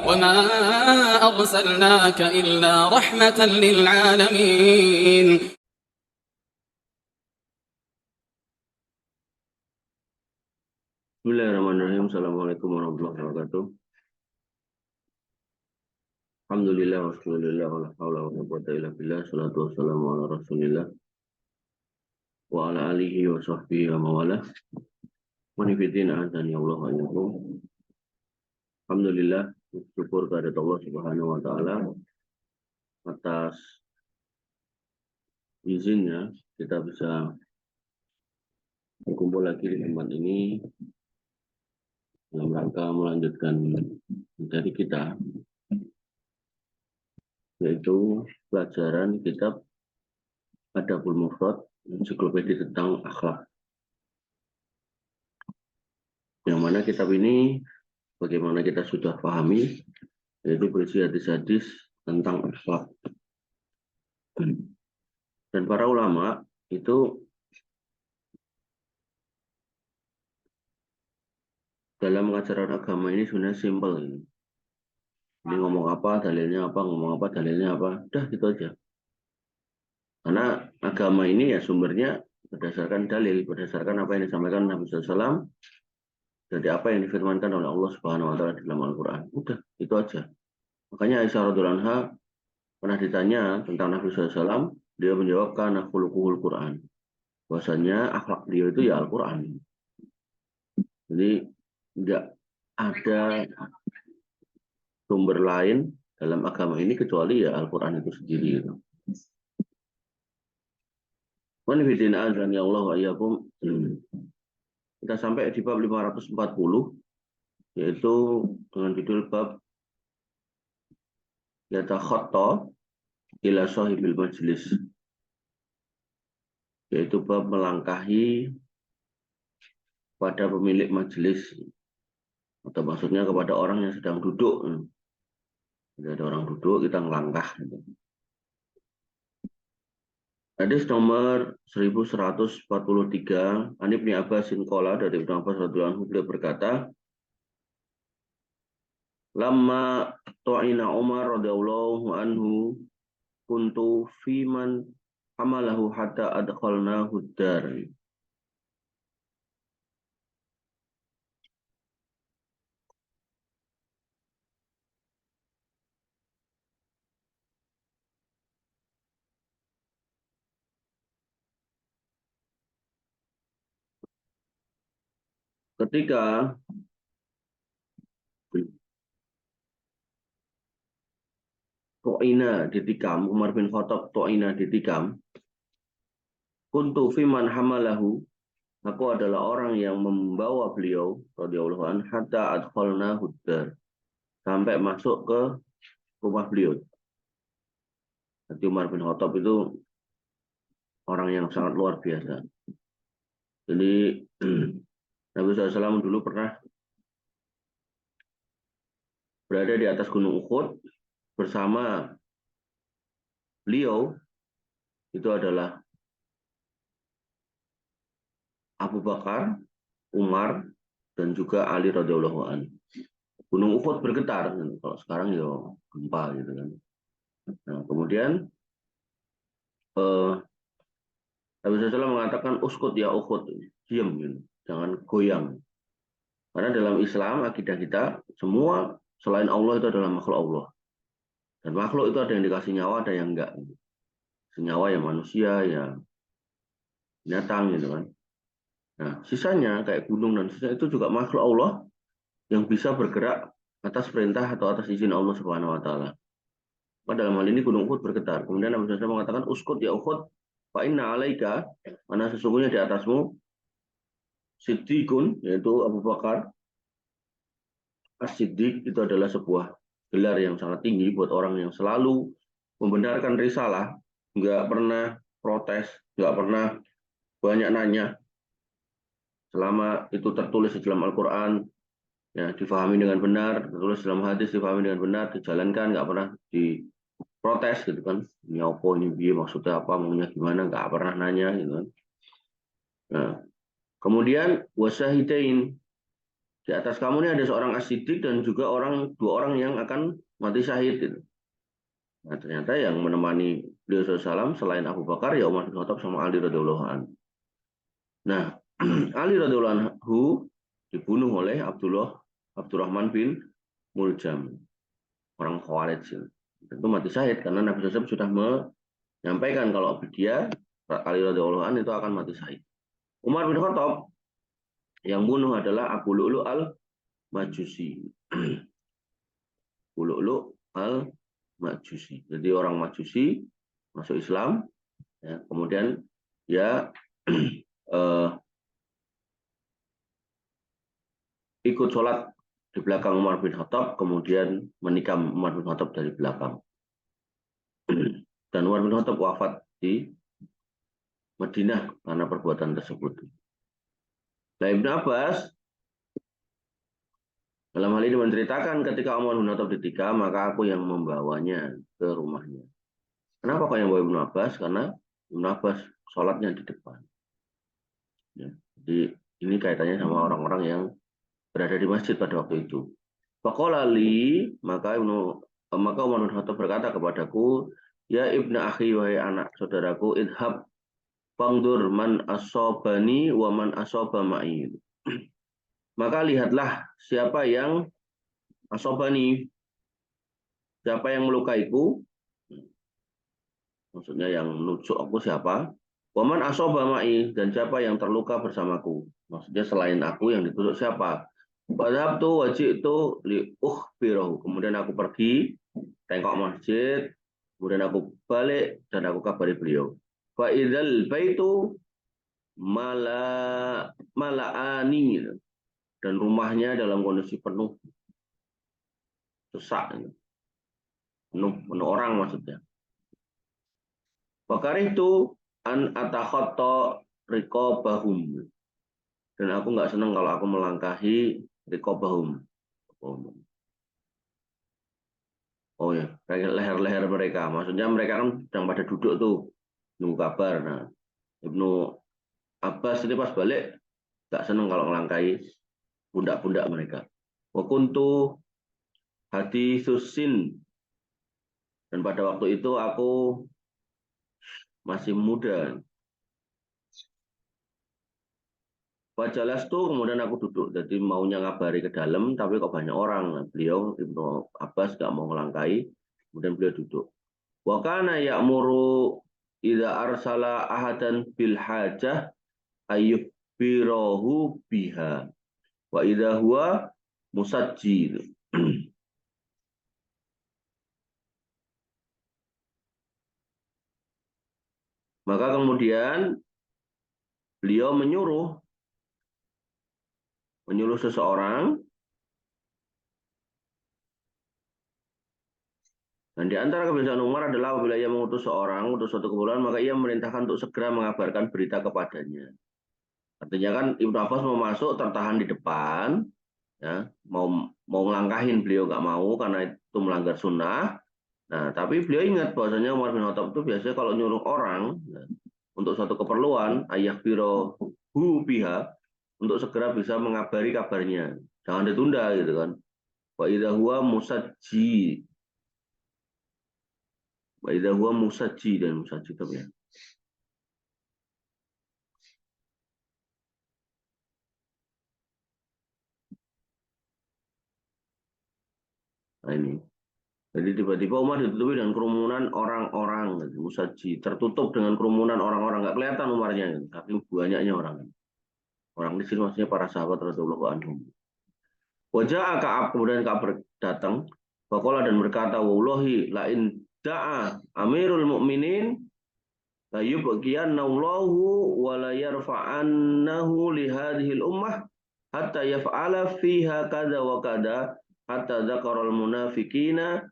وما أرسلناك إلا رحمة للعالمين. Bismillahirrahmanirrahim. Assalamualaikum warahmatullahi wabarakatuh. Alhamdulillah wassallallahu wala haula wala quwwata illa billah. Shalatu wassalamu ala Rasulillah wa ala alihi wa sahbihi wa mawalah. Manifidin azan ya Allah wa yakum. Alhamdulillah, syukur kepada Allah Subhanahu wa taala atas izinnya kita bisa berkumpul lagi di tempat ini dalam rangka melanjutkan materi kita, yaitu pelajaran kitab Adabul Mufrad, ensiklopedia tentang akhlak. Yang mana kitab ini, bagaimana kita sudah pahami, yaitu berisi hadis-hadis tentang akhlak. Dan para ulama itu dalam ajaran agama ini sebenarnya simpel. Ini ngomong apa, dalilnya apa, ngomong apa, dalilnya apa. Udah gitu aja. Karena agama ini ya sumbernya berdasarkan dalil, berdasarkan apa yang disampaikan Nabi SAW, dari apa yang difirmankan oleh Allah Subhanahu wa taala dalam Al-Qur'an. Udah, itu aja. Makanya Aisyah radhiyallahu anha pernah ditanya tentang Nabi SAW, dia menjawab kana khuluquhul Qur'an. Bahwasanya akhlak dia itu ya Al-Qur'an. Jadi tidak ada sumber lain dalam agama ini kecuali ya Al-Qur'an itu sendiri. Manifidina azan ya Allah wa iyyakum. Kita sampai di bab 540, yaitu dengan judul bab yatakhatta ila sahibil majlis, yaitu bab melangkahi pada pemilik majelis, atau maksudnya kepada orang yang sedang duduk. Jadi ada orang duduk, kita ngelangkah. Hadis nomor 1143, An Ibnu Abbasin qala, dari Ibnu Abbas radhiyallahu anhu, beliau berkata, lamma tu'ina Umar radhiyallahu anhu kuntu fiman hamalahu hatta adkhalnahu dar. Ketika Tu'ina ditikam, Umar bin Khattab Tu'ina ditikam, kuntu fiman hamalahu, aku adalah orang yang membawa beliau radhiyallahu anhu hatta adkhalnahu dar, sampai masuk ke rumah beliau. Jadi Umar bin Khattab itu orang yang sangat luar biasa. Jadi Nabi SAW dulu pernah berada di atas Gunung Uhud bersama beliau, itu adalah Abu Bakar, Umar, dan juga Ali radhiyallahu anhu. Gunung Uhud bergetar, kalau sekarang ya gempa gitu kan. Nah, kemudian Nabi SAW mengatakan uskut ya Uhud, diam, gitu. Jangan goyang. Karena dalam Islam akidah kita semua selain Allah itu adalah makhluk Allah. Dan makhluk itu ada yang dikasih nyawa, ada yang enggak. Senyawa ya manusia, ya binatang gitu kan. Nah, sisanya kayak gunung dan sisanya itu juga makhluk Allah yang bisa bergerak atas perintah atau atas izin Allah Subhanahu wa taala. Pada dalam hal ini Gunung Uhud bergetar. Kemudian Nabi SAW mengatakan uskut ya Uhud, fa inna alaika, karena sesungguhnya di atasmu Siddiqun, yaitu Abu Bakar. As-Siddiq itu adalah sebuah gelar yang sangat tinggi buat orang yang selalu membenarkan risalah, nggak pernah protes, nggak pernah banyak nanya. Selama itu tertulis di dalam Al-Quran, ya difahami dengan benar, tertulis dalam hadis difahami dengan benar, dijalankan, nggak pernah diprotes gitu kan. Ini apa, ini biaya, maksudnya apa, maunya gimana, nggak pernah nanya gitu kan. Nah, kemudian wasahidain, Di atas kamu ini ada seorang as-siddiq dan juga dua orang yang akan mati syahid. Gitu. Nah, ternyata yang menemani beliau SAW selain Abu Bakar ya Umar bin Khattab sama Ali radhiyallahu anhu. Nah, Ali radhiyallahu anhu dibunuh oleh Abdurrahman bin Muljam, orang Khawarij. Tentu mati syahid karena Nabi SAW sudah menyampaikan kalau dia Ali radhiyallahu anhu itu akan mati syahid. Umar bin Khattab yang bunuh adalah Abu Lu'lu' al-Majusi. Abu Lu'lu' al-Majusi. Jadi orang Majusi masuk Islam, ya, kemudian ya ikut sholat di belakang Umar bin Khattab, kemudian menikam Umar bin Khattab dari belakang. Dan Umar bin Khattab wafat di Madinah karena perbuatan tersebut. Nah, Ibnu Abbas dalam hal ini menceritakan ketika Umar bin Khattab ditikam, maka aku yang membawanya ke rumahnya. Kenapa kau yang bawa Ibnu Abbas? Karena Ibnu Abbas sholatnya di depan. Ya, jadi ini kaitannya sama orang-orang yang berada di masjid pada waktu itu. Faqala li, maka Umar bin Khattab berkata kepadaku, ya ibnu akhi, wahai anak saudaraku, idhab fangdur man asobani wa man asoba ma'i. Maka lihatlah siapa yang asobani, siapa yang melukaiku, maksudnya yang menusuk aku siapa, wa man asoba ma'i, dan siapa yang terluka bersamaku, maksudnya selain aku yang ditusuk siapa. Padahal tuh wajib itu li ukhbirahu, kemudian aku pergi tengok masjid, kemudian aku balik dan aku kabari beliau. Fa idzal baitu malaani, dan rumahnya dalam kondisi penuh sesak, penuh orang maksudnya. Bakar itu an atakhatta riqabahum, dan aku nggak senang kalau aku melangkahi riqabahum. Oh ya, leher-leher mereka. Maksudnya mereka kan sedang pada duduk tuh, nunggu kabar. Nah, Ibnu Abbas ini pas balik, gak seneng kalau melangkahi pundak-pundak mereka. Wakuntu hati susin, dan pada waktu itu aku masih muda. Wajalas tuh kemudian aku duduk, jadi maunya ngabari ke dalam, tapi kok banyak orang. Nah, beliau Ibnu Abbas gak mau melangkahi, kemudian beliau duduk. Wa kana ya'muru idza arsala ahadan bil hajah ayyubirahu biha wa idza huwa musajjid. Maka kemudian beliau menyuruh seseorang, dan di antara kebiasaan Umar adalah apabila ia mengutus seorang untuk suatu keperluan, maka ia memerintahkan untuk segera mengabarkan berita kepadanya. Artinya kan Ibnu Abbas mau masuk, tertahan di depan, ya, mau melangkahin, beliau nggak mau karena itu melanggar sunnah. Nah, tapi beliau ingat bahwasanya Umar bin Khattab itu biasanya kalau nyuruh orang, ya, untuk suatu keperluan, ayah biro biha, untuk segera bisa mengabari kabarnya, jangan ditunda gitu kan. Wa idza huwa musajji, wa idza huwa musajji, dan musajji itu ya. Nah ini. Jadi tiba-tiba Umar ditutupi dengan kerumunan orang-orang, gitu. Musajji tertutup dengan kerumunan orang-orang, nggak kelihatan Umarnya, gitu. Saking banyaknya orang. Orang di sini maksudnya para sahabat radhiyallahu anhum. Wajah Ka'ab, kemudian Ka'ab datang, Faqala, dan berkata, wallahi la in da'a Amirul Mukminin la yubqiyannahu wa la yarfa'annahu li hadhil ummah hatta yaf'ala fiha kada wa kada hatta dzakara al munafiqina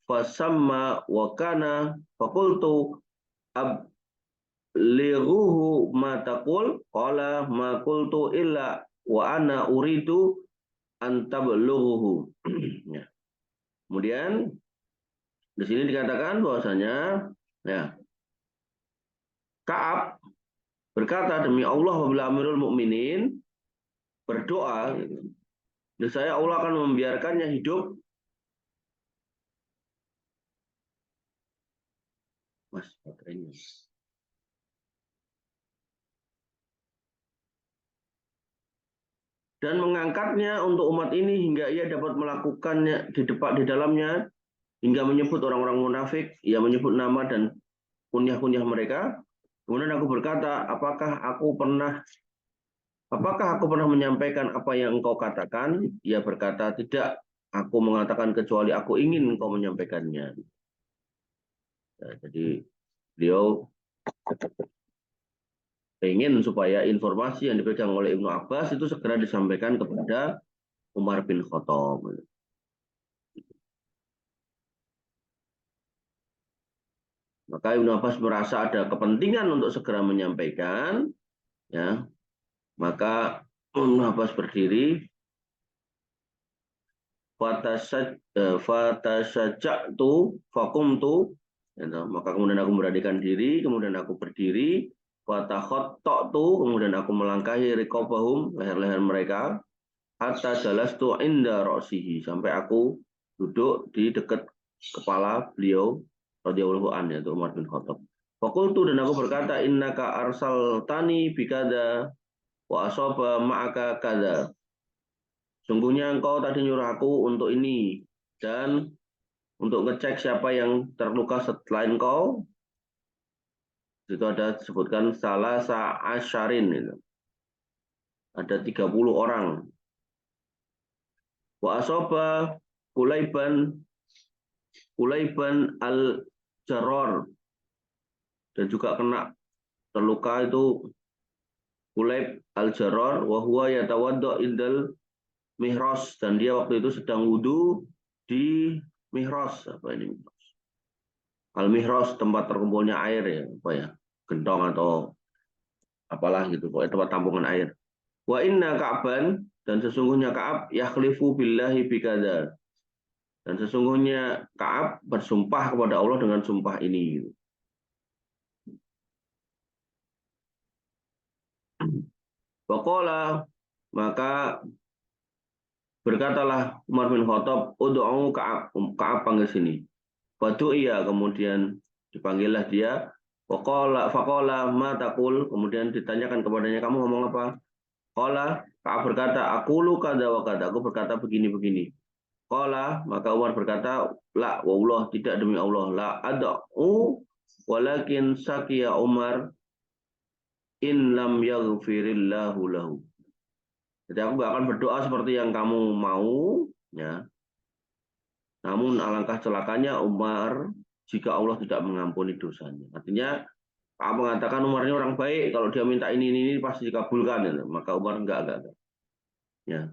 fasamma wa kana faqultu ablighuhu ma taqul qala ma qultu illa wa ana uridu antablughuhu. Ya. Kemudian di sini dikatakan bahwasanya ya Ka'ab berkata, demi Allah apabila Amirul Mukminin berdoa gitu, Saya Allah akan membiarkannya hidup. Mas, baterainya. Dan mengangkatnya untuk umat ini hingga ia dapat melakukannya di dalamnya, hingga menyebut orang-orang munafik, ia menyebut nama dan kunyah-kunyah mereka. Kemudian aku berkata, apakah aku pernah menyampaikan apa yang engkau katakan? Ia berkata, tidak. Aku mengatakan kecuali aku ingin engkau menyampaikannya. Ya, jadi beliau ingin supaya informasi yang dipegang oleh Ibnu Abbas itu segera disampaikan kepada Umar bin Khattab. Maka Ibnu Abbas merasa ada kepentingan untuk segera menyampaikan, ya. Maka Ibnu Abbas berdiri, fatasajja'tu faqumtu, ya, maka kemudian aku memberanikan diri, kemudian aku berdiri, fatakhatta'tu, kemudian aku melangkahi riqabahum, leher-leher mereka, hatta jalastu inda ra'sihi, sampai aku duduk di dekat kepala beliau radhiyallahu anhu, yaitu Umar bin Khattab. Fakultu, dan aku berkata, innaka arsaltani bikada wa asaba ma'aka kada. Sungguhnya engkau tadi nyuruh aku untuk ini dan untuk ngecek siapa yang terluka selain engkau. Itu ada disebutkan salah sa'asyarin itu. Ada 30 orang. Wa asaba Kulaiban al-Jarror, dan juga kena terluka itu Kulaib al-Jarror, wa huwa yatawaddo indal mihros, dan dia waktu itu sedang wudhu di mihros. Apa ini mihros? Al-mihros, tempat terkumpulnya air, ya, apa ya, gentong atau apalah gitu, pokoknya tempat tampungan air. Wa inna Ka'ban, dan sesungguhnya Ka'ab yakhlifu billahi bikada, dan sesungguhnya Ka'ab bersumpah kepada Allah dengan sumpah ini. Waqala, maka berkatalah Umar bin Khattab, ud'u Ka'ab, Ka'ab panggil sini. Batu iya, kemudian dipanggillah dia. Faqala ma taqul, kemudian ditanyakan kepadanya, kamu ngomong apa? Qala, Ka'ab berkata, aqulu kada wa kada, aku berkata begini-begini. Qala, maka Umar berkata, la wallah, tidak demi Allah, la ad'u walakin sakiya Umar in lam yaghfirillahu lahu. Jadi aku nggak akan berdoa seperti yang kamu mau, ya. Namun alangkah celakanya Umar jika Allah tidak mengampuni dosanya. Artinya Pak mengatakan Umar ini orang baik, kalau dia minta ini pasti dikabulkan, ya. Maka Umar enggak. Ya.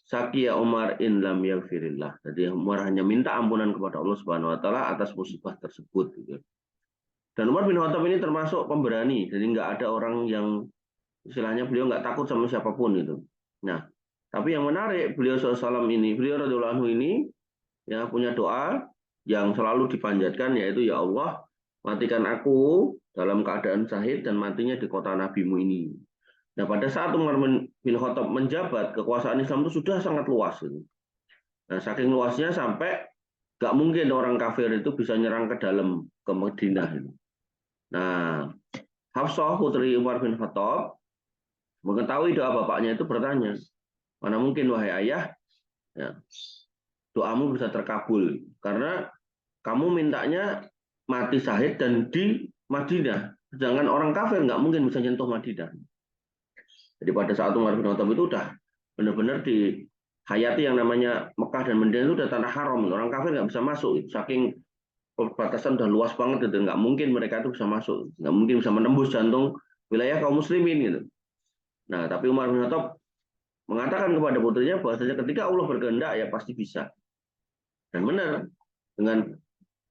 Sakia Umar in lam yaghfirillah. Jadi Umar hanya minta ampunan kepada Allah Subhanahu wa taala atas musibah tersebut, gitu. Dan Umar bin Khattab ini termasuk pemberani, jadi nggak ada orang yang istilahnya beliau nggak takut sama siapapun itu. Nah, tapi yang menarik beliau SAW ini, beliau radhiyallahu anhu ini, ya, punya doa yang selalu dipanjatkan, yaitu ya Allah, matikan aku dalam keadaan syahid dan matinya di kota nabimu ini. Nah, pada saat Umar bin Khattab menjabat, kekuasaan Islam itu sudah sangat luas. Nah, saking luasnya sampai nggak mungkin orang kafir itu bisa nyerang ke dalam, ke Madinah. Nah, Hafsah putri Umar bin Khattab mengetahui doa bapaknya itu bertanya, mana mungkin wahai ayah, ya, doamu bisa terkabul karena kamu mintanya mati syahid dan di Madinah, sedangkan orang kafir nggak mungkin bisa nyentuh Madinah. Jadi pada saat Umar bin Khattab itu udah benar-benar dihayati yang namanya Mekah dan Madinah itu udah tanah haram, orang kafir nggak bisa masuk, saking perbatasan udah luas banget itu, nggak mungkin mereka itu bisa masuk, nggak mungkin bisa menembus jantung wilayah kaum muslimin gitu. Nah, tapi Umar bin Khattab mengatakan kepada putrinya bahwasanya ketika Allah berkehendak ya pasti bisa. Dan benar, dengan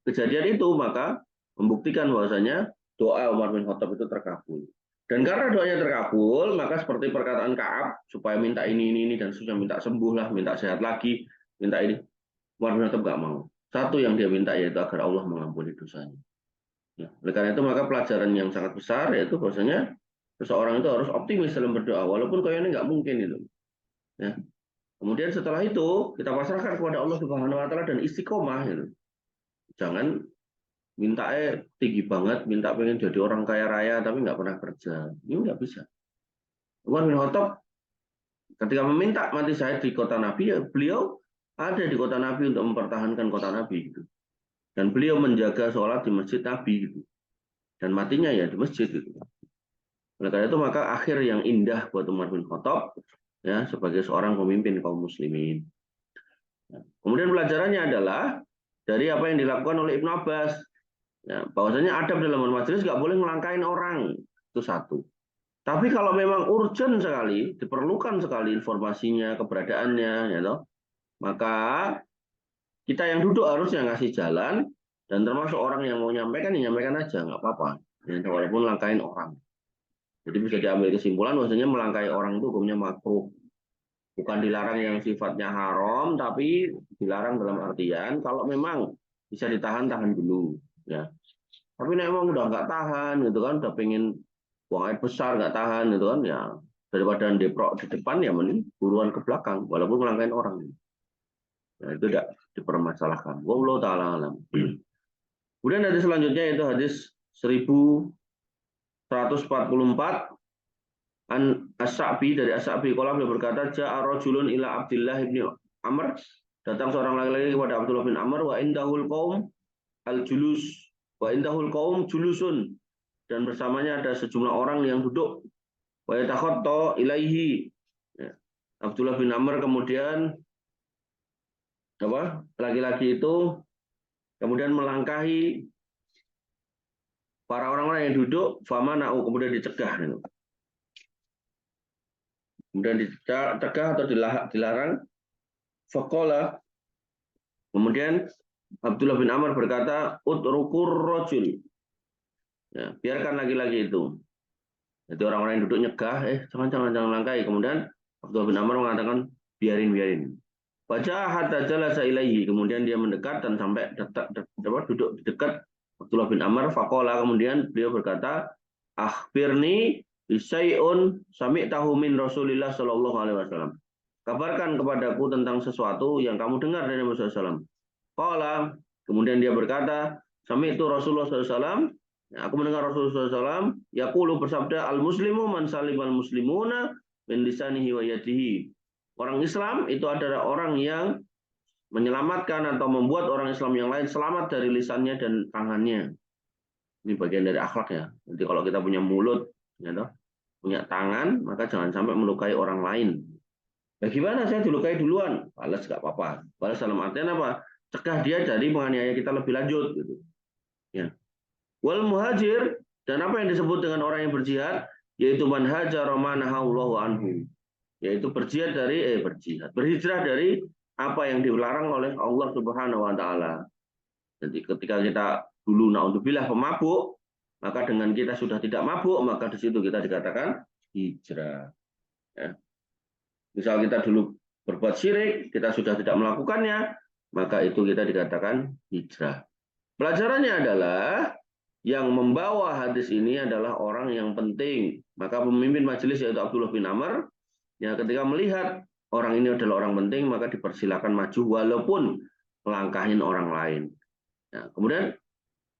kejadian itu maka membuktikan bahwasanya doa Umar bin Khattab itu terkabul. Dan karena doanya terkabul, maka seperti perkataan Ka'ab supaya minta ini dan sudah minta sembuh lah, minta sehat lagi, minta ini, Umar bin Khattab nggak mau. Satu yang dia minta yaitu agar Allah mengampuni dosanya. Ya, oleh karena itu maka pelajaran yang sangat besar yaitu bahwasanya seseorang itu harus optimis dalam berdoa, walaupun kayaknya nggak mungkin itu. Ya. Kemudian setelah itu kita pasrahkan kepada Allah Subhanahu wa taala dan istiqomah gitu. Jangan minta tinggi banget, minta pengen jadi orang kaya raya tapi nggak pernah kerja. Ini nggak bisa. Umar bin Khattab ketika meminta mati syahid di kota Nabi, ya beliau ada di kota Nabi untuk mempertahankan kota Nabi gitu. Dan beliau menjaga sholat di masjid Nabi gitu. Dan matinya ya di masjid gitu. Oleh karena itu maka akhir yang indah buat Umar bin Khattab ya sebagai seorang pemimpin kaum muslimin. Kemudian pelajarannya adalah dari apa yang dilakukan oleh Ibnu Abbas. Ya, bahwasanya adab dalam majelis nggak boleh ngelangkain orang, itu satu. Tapi kalau memang urgent sekali, diperlukan sekali informasinya, keberadaannya, ya toh, maka kita yang duduk harusnya ngasih jalan, dan termasuk orang yang mau nyampaikan, ya nyampaikan aja, nggak apa-apa. Ya, walaupun langkain orang. Jadi bisa diambil kesimpulan, bahwasanya melangkai orang itu hukumnya makruh. Bukan dilarang yang sifatnya haram, tapi dilarang dalam artian kalau memang bisa ditahan, tahan dulu. Ya. Tapi nek emang udah nggak tahan gitu kan, udah pengen buang air besar nggak tahan gitu kan, ya daripada deprok di depan ya mending buruan ke belakang, walaupun ngelangkain orang. Nah, itu tidak dipermasalahkan. Wallahu taala alam. Kemudian hadis selanjutnya itu hadis 1144 an As-Sa'bi dari As-Sa'bi qala beliau berkata ja'a rajulun ila Abdullah bin Amr, datang seorang laki-laki kepada Abdullah bin Amr wa indahul qaum al-julus wa indahul qaum julusun, dan bersamanya ada sejumlah orang yang duduk. Wa yatakhatta ilaihi. Ya. Abdullah bin Amr kemudian laki-laki itu kemudian melangkahi para orang-orang yang duduk, famana'u, kemudian dicegah. Kemudian dicegah atau dilarang. Faqala, kemudian Abdullah bin Amr berkata, utrukur rajul. Ya, biarkan laki-laki itu. Jadi orang-orang yang duduk nyegah, jangan langkai. Kemudian Abdullah bin Amr mengatakan, biarin. Baca hatta jalasa ilaihi, kemudian dia mendekat dan sampai duduk di dekat Abdullah bin Amr. Faqala, kemudian beliau berkata, akhbirni bisai'un sami'tahu min Rasulillah sallallahu alaihi wasallam. Kabarkan kepadaku tentang sesuatu yang kamu dengar dari Nabi sallallahu alaihi wasallam. Qala, kemudian dia berkata, sami'tu Rasulullah sallallahu alaihi wasallam. Aku mendengar Rasulullah SAW yaqulu, bersabda, al-muslimu man salimal muslimuna min lisanihi wa yadihi. Orang Islam itu adalah orang yang menyelamatkan atau membuat orang Islam yang lain selamat dari lisannya dan tangannya. Ini bagian dari akhlak ya. Jadi kalau kita punya mulut, ya toh, punya tangan, maka jangan sampai melukai orang lain. Bagaimana saya dilukai duluan? Balas nggak apa-apa. Balas dalam artian apa? Cegah dia dari menganiaya kita lebih lanjut. Gitu. Ya. Wal muhajir, dan apa yang disebut dengan orang yang berjihad, yaitu man hajara ma nahallahu anhu, yaitu berhijrah dari apa yang dilarang oleh Allah Subhanahu wa taala. Jadi ketika kita dulu naudzubillah pemabuk, maka dengan kita sudah tidak mabuk, maka di situ kita dikatakan hijrah. Ya. Misal kita dulu berbuat syirik, kita sudah tidak melakukannya, maka itu kita dikatakan hijrah. Pelajarannya adalah yang membawa hadis ini adalah orang yang penting. Maka pemimpin majelis yaitu Abdullah bin Amr, ya ketika melihat orang ini adalah orang penting, maka dipersilakan maju walaupun melangkahin orang lain. Nah, kemudian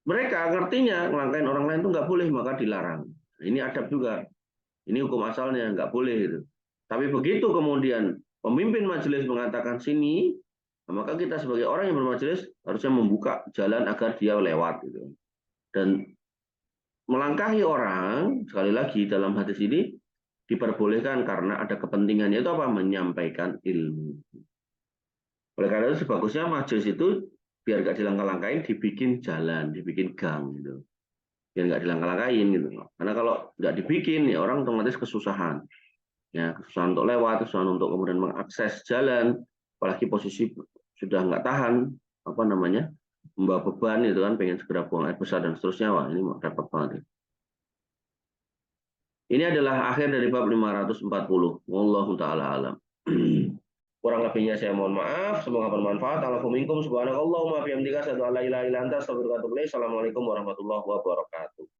mereka ngertinya ngelangkahin orang lain itu nggak boleh, maka dilarang. Ini adab juga. Ini hukum asalnya nggak boleh itu. Tapi begitu kemudian pemimpin majelis mengatakan sini, maka kita sebagai orang yang bermajelis harusnya membuka jalan agar dia lewat gitu. Dan melangkahi orang, sekali lagi dalam hadis ini diperbolehkan karena ada kepentingannya, itu apa? Menyampaikan ilmu. Oleh karena itu sebagusnya majelis itu biar nggak dilangkah-langkahin, dibikin jalan, dibikin gang gitu. Biar nggak dilangkah-langkahin gitu. Karena kalau nggak dibikin ya orang otomatis kesusahan. Ya, kesusahan untuk lewat, kesusahan untuk kemudian mengakses jalan, apalagi posisi sudah nggak tahan, membawa beban itu kan, pengen segera buang air besar dan seterusnya, wah ini repot banget. Ini adalah akhir dari bab 540. Wallahu taala alam. Kurang lebihnya saya mohon maaf, semoga bermanfaat. Alhamdulillah subhanakallahumma bihamdika asyhadu an la ilaha illa anta astaghfiruka wa atubu ilaik. Assalamualaikum warahmatullahi wabarakatuh.